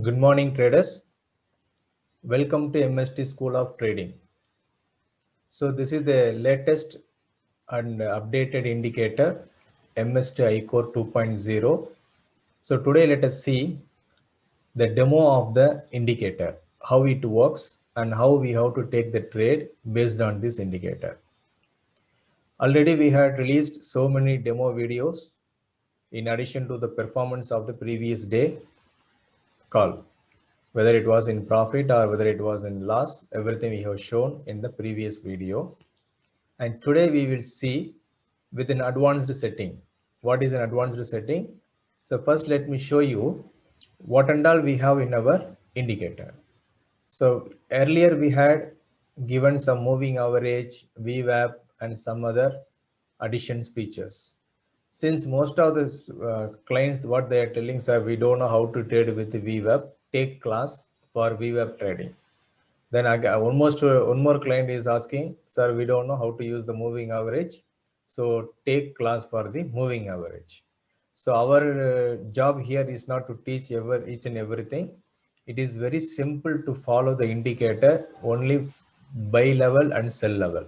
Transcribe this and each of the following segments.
Good morning, traders. Welcome to MST School of Trading. So this is the latest and updated indicator, MST iCore 2.0. So today let us see the demo of the indicator, how it works and how we have to take the trade based on this indicator. Already we had released so many demo videos in addition to the performance of the previous day call. Whether it was in profit or whether it was in loss, everything we have shown in the previous video. And today we will see with an advanced setting. What is an advanced setting? So first let me show you what and all we have in our indicator. So earlier we had given some moving average, VWAP and some other additions features. Since most of the clients, what they are telling, sir, we don't know how to trade with the VWAP, take class for VWAP trading. Then almost one more client is asking, sir, we don't know how to use the moving average. So take class for the moving average. So our job here is not to teach each and everything. It is very simple to follow the indicator only buy level and sell level.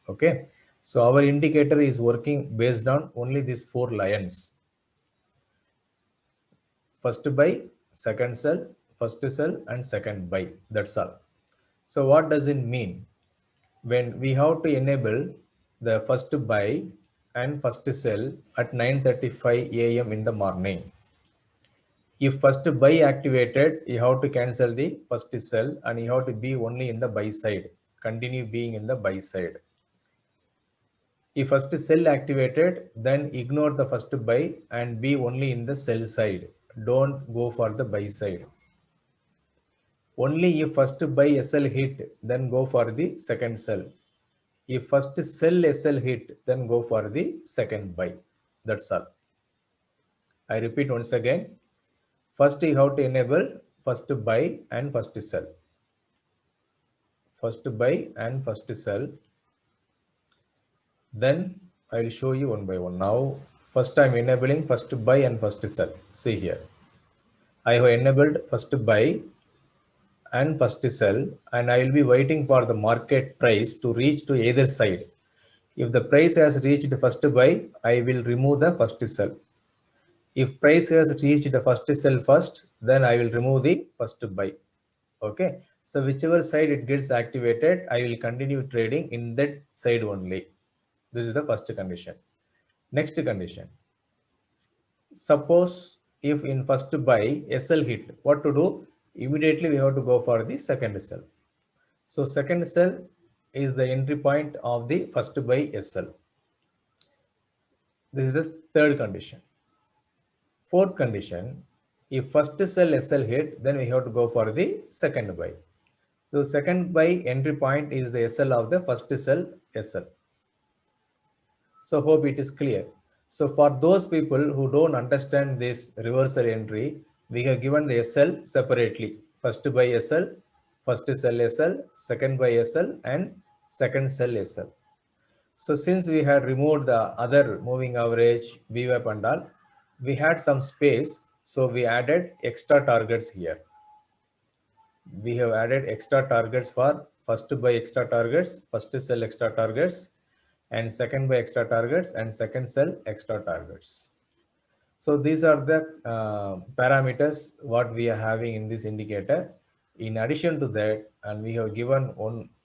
Okay. So our indicator is working based on only these four lines. First buy, second sell, first sell, and second buy. That's all. So what does it mean? When we have to enable the first buy and first sell at 9:35 a.m. in the morning. If first buy activated, you have to cancel the first sell and you have to be only in the buy side. Continue being in the buy side. If first sell activated, then ignore the first buy and be only in the sell side. Don't go for the buy side. Only if first buy SL hit, then go for the second sell. If first sell SL hit, then go for the second buy. That's all. I repeat once again. First you have to enable first buy and first sell. First buy and first sell. Then I will show you one by one. Now, first I'm enabling first buy and first sell. See here. I have enabled first buy and first sell, and I will be waiting for the market price to reach to either side. If the price has reached first buy, I will remove the first sell. If price has reached the first sell first, then I will remove the first buy. Okay. So whichever side it gets activated, I will continue trading in that side only. This is the first condition. Next condition. Suppose if in first buy SL hit, what to do? Immediately we have to go for the second sell. So second sell is the entry point of the first buy SL. This is the third condition. Fourth condition, if first sell SL hit, then we have to go for the second buy. So second buy entry point is the SL of the first sell SL. So hope it is clear. So for those people who don't understand this reversal entry, we have given the SL separately. First buy SL, first sell SL, second buy SL, and second sell SL. So since we had removed the other moving average, VWAP and all, we had some space. So we added extra targets here. We have added extra targets for first buy extra targets, first sell extra targets, and second buy extra targets, and second sell extra targets. So these are the parameters what we are having in this indicator. In addition to that, and we have given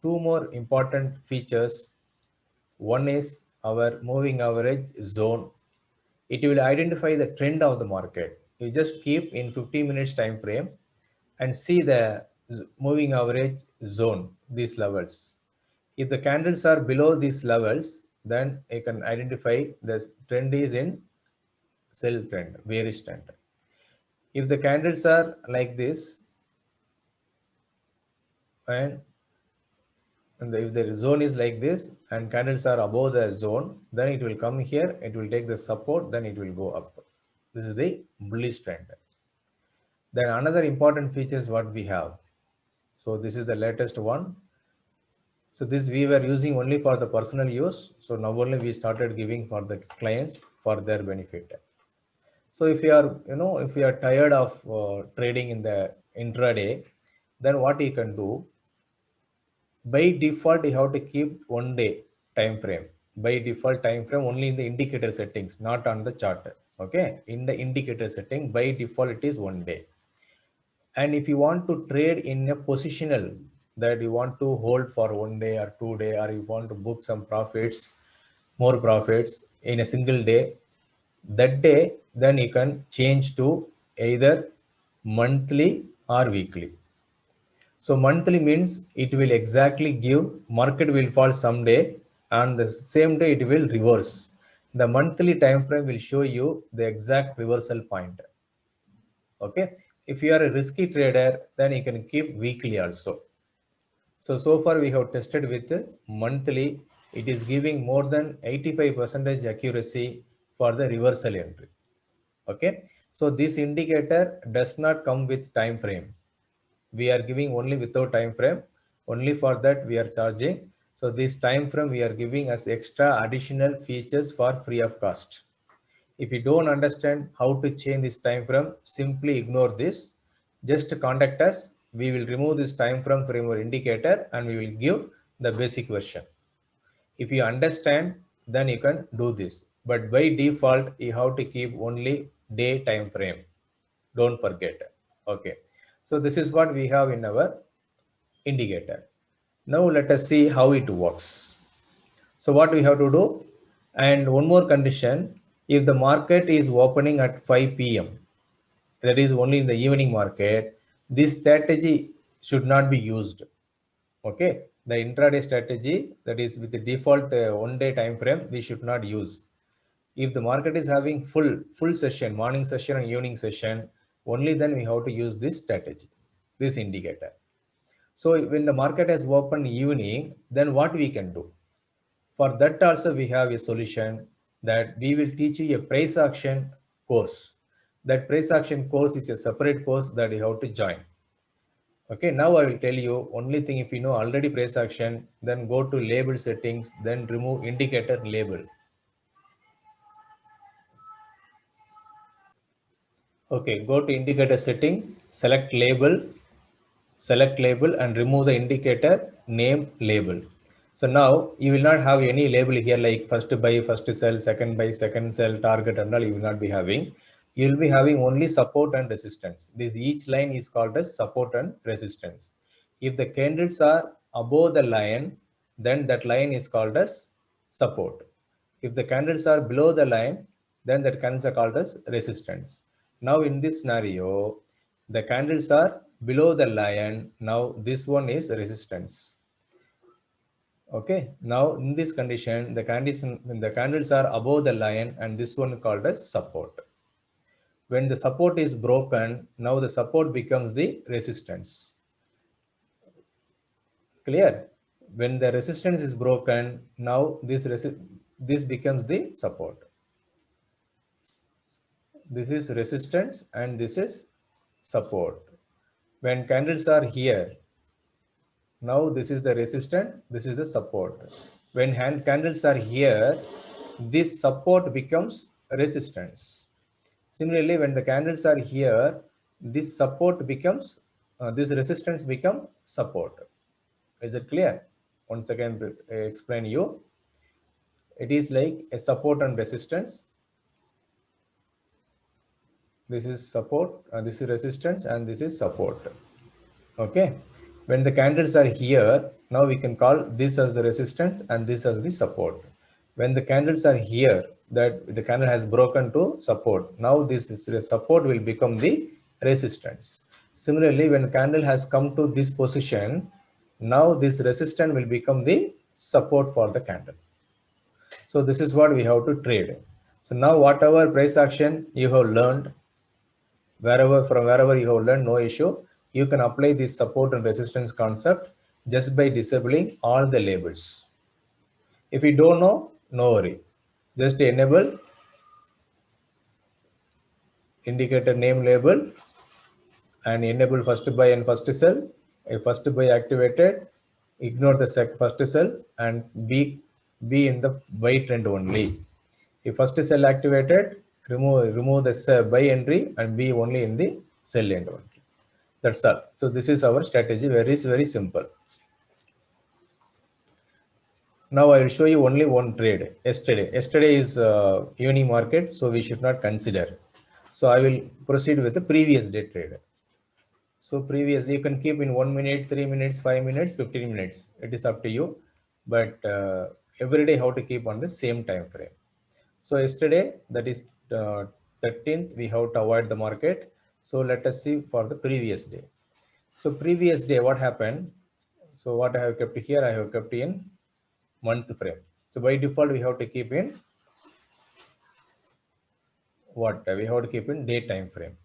two more important features. One is our moving average zone. It will identify the trend of the market. You just keep in 15 minutes time frame and see the moving average zone, these levels. If the candles are below these levels, then you can identify the trend is in sell trend, bearish trend. If the candles are like this, and if the zone is like this and candles are above the zone, then it will come here, it will take the support, then it will go up. This is the bullish trend. Then another important feature is what we have. So this is the latest one. So this we were using only for the personal use. So now only we started giving for the clients for their benefit. So if you are, if you are tired of trading in the intraday, then what you can do, by default you have to keep 1 day time frame. By default time frame only in the indicator settings, not on the chart. Okay, in the indicator setting by default it is 1 day. And if you want to trade in a positional, that you want to hold for 1 day or 2 day, or you want to book some profits, more profits in a single day, that day, then you can change to either monthly or weekly. So monthly means it will exactly give, market will fall someday and the same day it will reverse. The monthly time frame will show you the exact reversal point. Okay. If you are a risky trader, then you can keep weekly also. So far we have tested with monthly. It is giving more than 85% accuracy for the reversal entry. Okay. So this indicator does not come with time frame. We are giving only without time frame. Only for that we are charging. So this time frame we are giving as extra additional features for free of cost. If you don't understand how to change this time frame, simply ignore this. Just contact us. We will remove this time frame from your indicator and we will give the basic version. If you understand, then you can do this. But by default, you have to keep only day time frame. Don't forget. Okay. So this is what we have in our indicator. Now let us see how it works. So what we have to do, and one more condition, if the market is opening at 5 p.m., that is only in the evening market, this strategy should not be used. Okay, the intraday strategy, that is with the default 1 day time frame, we should not use. If the market is having full session, morning session and evening session, only then we have to use this strategy, this indicator. So when the market has opened evening, then what we can do? For that also we have a solution, that we will teach you a price action course. That price action course is a separate course that you have to join. Okay, now I will tell you only thing. If you know already price action, then go to label settings, then remove indicator label. Okay, go to indicator setting, select label and remove the indicator name label. So now you will not have any label here like first buy, first sell, second buy, second sell, target and all you will not be having. You will be having only support and resistance. This each line is called as support and resistance. If the candles are above the line, then that line is called as support. If the candles are below the line, then that candles are called as resistance. Now in this scenario, the candles are below the line. Now this one is resistance. Okay. Now in this condition, the candles are above the line and this one called as support. When the support is broken, now the support becomes the resistance. Clear? When the resistance is broken, now this becomes the support. This is resistance and this is support. When candles are here, now this is the resistance, this is the support. When candles are here, this support becomes resistance. Similarly, when the candles are here, this support becomes, this resistance become support. Is it clear? Once again, explain you. It is like a support and resistance. This is support, this is resistance, and this is support. Okay. When the candles are here, now we can call this as the resistance and this as the support. When the candles are here, that the candle has broken to support. Now this is the support will become the resistance. Similarly, when the candle has come to this position, now this resistance will become the support for the candle. So this is what we have to trade. So now whatever price action you have learned, wherever you have learned, no issue. You can apply this support and resistance concept just by disabling all the labels. If you don't know, no worry. Just enable indicator name label and enable first buy and first sell. If first buy activated, ignore the first sell and be in the buy trend only. If first sell activated, remove the buy entry and be only in the sell end only. That's all. So this is our strategy, very simple. Now I will show you only one trade. Yesterday is evening market, so we should not consider. So I will proceed with the previous day trade. So previously you can keep in 1 minute, 3 minutes, 5 minutes, 15 minutes. It is up to you. But every day how to keep on the same time frame. So yesterday, that is 13th, we have to avoid the market. So let us see for the previous day. So previous day, what happened? So what I have kept here, I have kept in month frame. So by default, we have to keep in what? We have to keep in day time frame.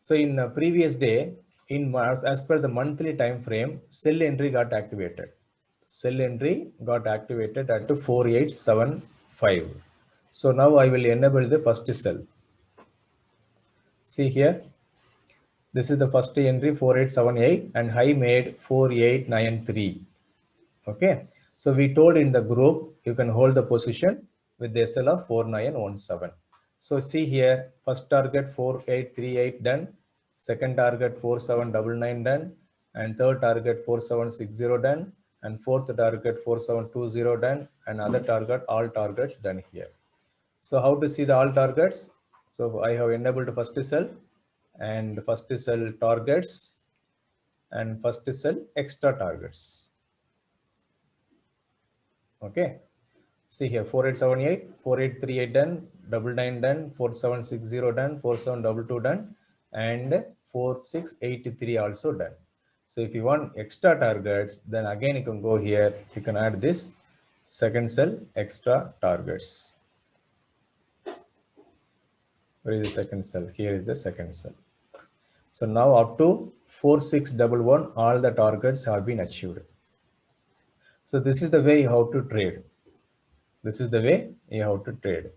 So in the previous day, in March, as per the monthly time frame, sell entry got activated. Sell entry got activated at 4875. So now I will enable the first sell. See here, this is the first entry 4878 and high made 4893. Okay, so we told in the group you can hold the position with the SL of 4917. So see here, first target 4838 done, second target 4799 done, and third target 4760 done, and fourth target 4720 done, and other target, all targets done here. So how to see the all targets? So I have enabled first cell and first cell targets and first cell extra targets. Okay. See here 4878, 4838 done, 99 done, 4760 done, 4722 done, and 4683 also done. So if you want extra targets, then again you can go here, you can add this second cell extra targets. Where is the second cell? Here is the second cell. So now up to 4611, all the targets have been achieved. So this is the way you have to trade. This is the way you have to trade.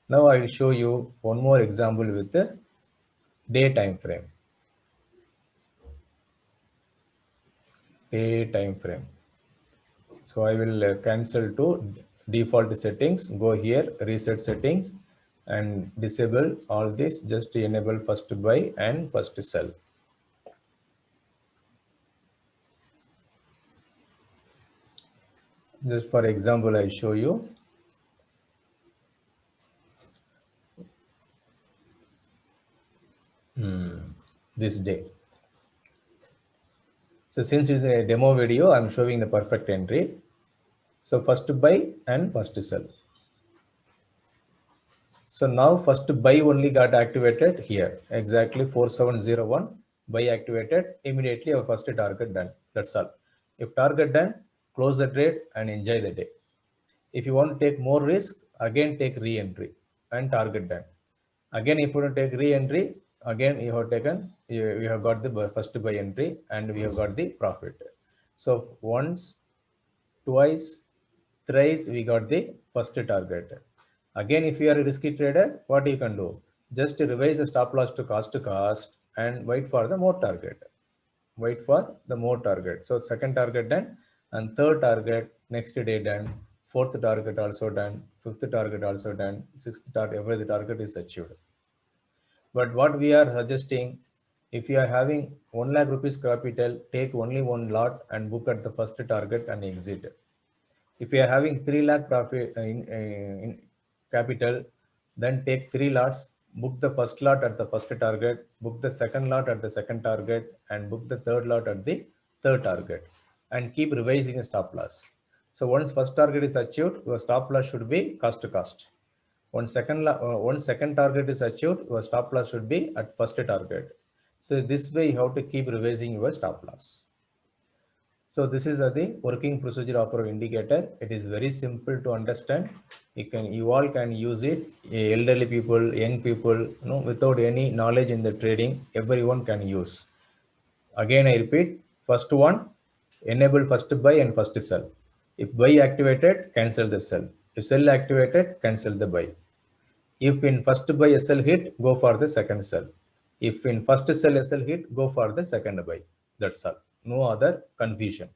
Now I will show you one more example with the day time frame. Day time frame. So I will cancel to default settings, go here, reset settings and disable all this, just to enable first buy and first sell. Just for example, I show you. This day. So since it's a demo video, I'm showing the perfect entry. So first buy and first sell. So now first buy only got activated here. Exactly 4701 buy activated. Immediately our first target done. That's all. If target done, close the trade and enjoy the day. If you want to take more risk, again take re-entry and target done. Again, if you want to take re-entry, again you have taken, you have got the first buy entry and we have got the profit. So once, twice, thrice we got the first target. Again, if you are a risky trader, what you can do? Just revise the stop loss to cost and wait for the more target. Wait for the more target. So second target done and third target next day done. Fourth target also done. Fifth target also done. Sixth target, every target is achieved. But what we are suggesting, if you are having 1 lakh rupees capital, take only one lot and book at the first target and exit. If you are having 3 lakh profit in capital, then take 3 lots, book the first lot at the first target, book the second lot at the second target, and book the third lot at the third target, and keep revising the stop loss. So once first target is achieved, your stop loss should be cost to cost. Once second target is achieved, your stop loss should be at first target. So this way you have to keep revising your stop loss. So this is the working procedure of our indicator. It is very simple to understand. You all can use it. Elderly people, young people, without any knowledge in the trading, everyone can use. Again, I repeat, first one, enable first buy and first sell. If buy activated, cancel the sell. If sell activated, cancel the buy. If in first buy SL hit, go for the second sell. If in first sell SL hit, go for the second buy. That's all. No other confusion.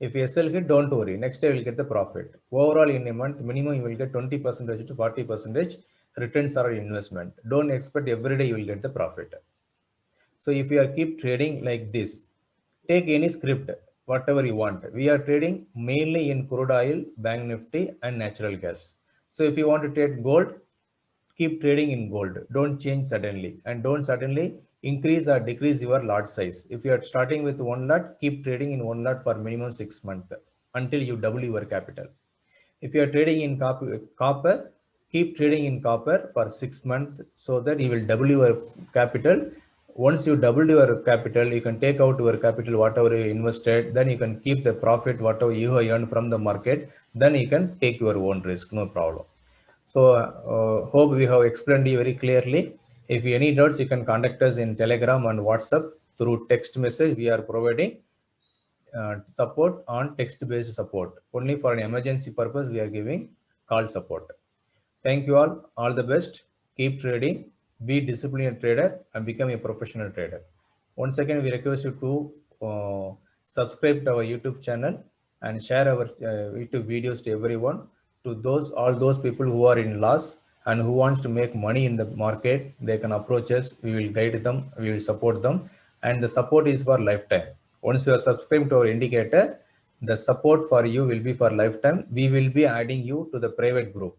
If SL hit, don't worry. Next day you will get the profit. Overall, in a month, minimum you will get 20% to 40% returns on investment. Don't expect every day you will get the profit. So if you are keep trading like this, take any script, whatever you want. We are trading mainly in crude oil, bank nifty, and natural gas. So if you want to trade gold, keep trading in gold. Don't change suddenly, and don't suddenly increase or decrease your lot size. If you are starting with one lot, keep trading in one lot for minimum 6 months until you double your capital. If you are trading in copper, keep trading in copper for 6 months so that you will double your capital. Once you double your capital, you can take out your capital, whatever you invested, then you can keep the profit, whatever you have earned from the market, then you can take your own risk, no problem. So hope we have explained you very clearly. If you any doubts, you can contact us in Telegram and WhatsApp through text message. We are providing support on text-based support. Only for an emergency purpose, we are giving call support. Thank you all. All the best. Keep trading. Be disciplined trader and become a professional trader. Once again, we request you to subscribe to our YouTube channel and share our YouTube videos to everyone. To those all those people who are in loss and who wants to make money in the market, they can approach us. We will guide them. We will support them, and the support is for lifetime. Once you are subscribed to our indicator, the support for you will be for lifetime. We will be adding you to the private group.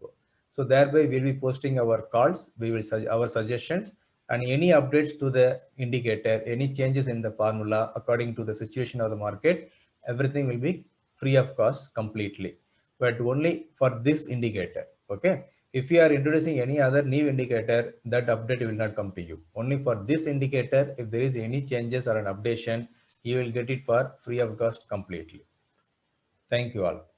So thereby we'll be posting our calls, we will our suggestions, and any updates to the indicator, any changes in the formula according to the situation of the market, everything will be free of cost completely, but only for this indicator. Okay. If you are introducing any other new indicator, that update will not come to you. Only for this indicator, if there is any changes or an updation, you will get it for free of cost completely. Thank you all.